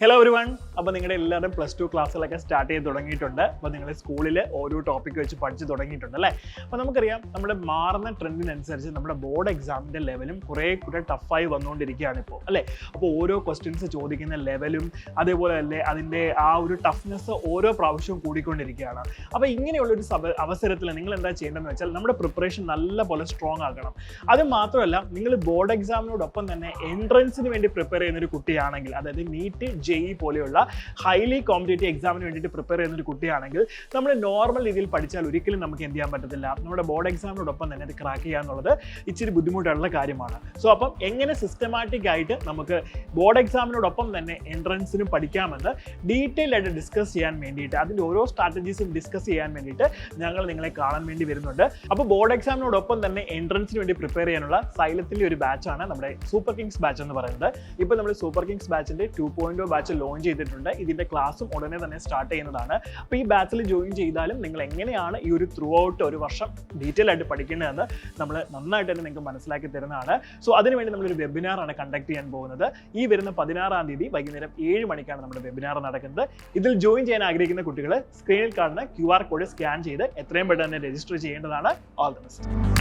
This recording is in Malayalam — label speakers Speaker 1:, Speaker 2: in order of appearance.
Speaker 1: Hello everyone. അപ്പോൾ നിങ്ങളുടെ എല്ലാവരും +2 ക്ലാസ്സുകളൊക്കെ സ്റ്റാർട്ട് ചെയ്ത് തുടങ്ങിയിട്ടുണ്ട്. അപ്പോൾ നിങ്ങൾ സ്കൂളിൽ ഓരോ ടോപ്പിക്ക് വെച്ച് പഠിച്ച് തുടങ്ങിയിട്ടുണ്ട് അല്ലേ? അപ്പോൾ നമുക്കറിയാം നമ്മുടെ മാറുന്ന ട്രെൻഡിനനുസരിച്ച് നമ്മുടെ ബോർഡ് എക്സാമിൻ്റെ ലെവലും കുറേ കൂടെ ടഫായി വന്നുകൊണ്ടിരിക്കുകയാണ് ഇപ്പോൾ അല്ലേ? അപ്പോൾ ഓരോ ക്വസ്റ്റ്യൻസ് ചോദിക്കുന്ന ലെവലും അതേപോലെ തന്നെ അതിൻ്റെ ആ ഒരു ടഫ്നെസ് ഓരോ പ്രാവശ്യവും കൂടിക്കൊണ്ടിരിക്കുകയാണ്. അപ്പോൾ ഇങ്ങനെയുള്ളൊരു അവസരത്തിൽ നിങ്ങൾ എന്താ ചെയ്യേണ്ടതെന്ന് വെച്ചാൽ നമ്മുടെ പ്രിപ്പറേഷൻ നല്ല പോലെ സ്ട്രോങ് ആക്കണം. അത് മാത്രമല്ല, നിങ്ങൾ ബോർഡ് എക്സാമിനോടൊപ്പം തന്നെ എൻട്രൻസിന് വേണ്ടി പ്രിപ്പയർ ചെയ്യുന്നൊരു കുട്ടിയാണെങ്കിൽ, അതായത് നീറ്റ് JEE പോലെയുള്ള ഹൈലി കോമ്പറ്റേറ്റീവ് എക്സാമിന് വേണ്ടിയിട്ട് പ്രിപ്പയർ ചെയ്യുന്ന ഒരു കുട്ടിയാണെങ്കിൽ നമ്മൾ നോർമൽ രീതിയിൽ പഠിച്ചാൽ ഒരിക്കലും നമുക്ക് എന്ത് ചെയ്യാൻ പറ്റത്തില്ല. നമ്മുടെ ബോർഡ് എക്സാമിനോടൊപ്പം തന്നെ അത് ക്രാക്ക് ചെയ്യുക എന്നുള്ളത് ഇച്ചിരി ബുദ്ധിമുട്ടുള്ള കാര്യമാണ്. സോ അപ്പം എങ്ങനെ സിസ്റ്റമാറ്റിക് ആയിട്ട് നമുക്ക് ബോർഡ് എക്സാമിനോടൊപ്പം തന്നെ എൻട്രൻസിനും പഠിക്കാമെന്ന് ഡീറ്റെയിൽ ആയിട്ട് ഡിസ്കസ് ചെയ്യാൻ വേണ്ടിയിട്ട്, അതിൻ്റെ ഓരോ സ്ട്രാറ്റജീസും ഡിസ്കസ് ചെയ്യാൻ വേണ്ടിയിട്ട് ഞങ്ങൾ നിങ്ങളെ കാണാൻ വേണ്ടി വരുന്നുണ്ട്. അപ്പോൾ ബോർഡ് എക്സാമിനോടൊപ്പം തന്നെ എൻട്രൻസിന് വേണ്ടി പ്രിപ്പയർ ചെയ്യാനുള്ള സൈലത്തിൻ്റെ ഒരു ബാച്ചാണ് നമ്മുടെ സൂപ്പർ കിങ്സ് ബാച്ച് എന്ന് പറയുന്നത്. ഇപ്പോൾ നമ്മൾ സൂപ്പർ കിങ്സ് ബാച്ചിൻ്റെ 2.0 ബാച്ച് ലോഞ്ച് ചെയ്തിട്ടുണ്ട്. ഇതിന്റെ ക്ലാസ്സും ഉടനെ തന്നെ സ്റ്റാർട്ട് ചെയ്യുന്നതാണ്. അപ്പോൾ ഈ ബാച്ചിൽ ജോയിൻ ചെയ്താലും നിങ്ങൾ എങ്ങനെയാണ് ഈ ഒരു ത്രൂ ഔട്ട് ഒരു വർഷം ഡീറ്റെയിൽ ആയിട്ട് പഠിക്കേണ്ടതെന്ന് നമ്മൾ നന്നായിട്ട് തന്നെ നിങ്ങൾക്ക് മനസ്സിലാക്കി തരുന്നതാണ്. സോ അതിനുവേണ്ടി നമ്മളൊരു വെബിനാറാണ് കണ്ടക്ട് ചെയ്യാൻ പോകുന്നത്. ഈ വരുന്ന 16-ാം തീയതി വൈകുന്നേരം 7 മണിക്കാണ് നമ്മുടെ വെബിനാർ നടക്കുന്നത്. ഇതിൽ ജോയിൻ ചെയ്യാൻ ആഗ്രഹിക്കുന്ന കുട്ടികൾ സ്ക്രീനിൽ കാണുന്ന QR കോഡ് സ്കാൻ ചെയ്ത് എത്രയും പെട്ടെന്ന് തന്നെ രജിസ്റ്റർ ചെയ്യേണ്ടതാണ്. All the best.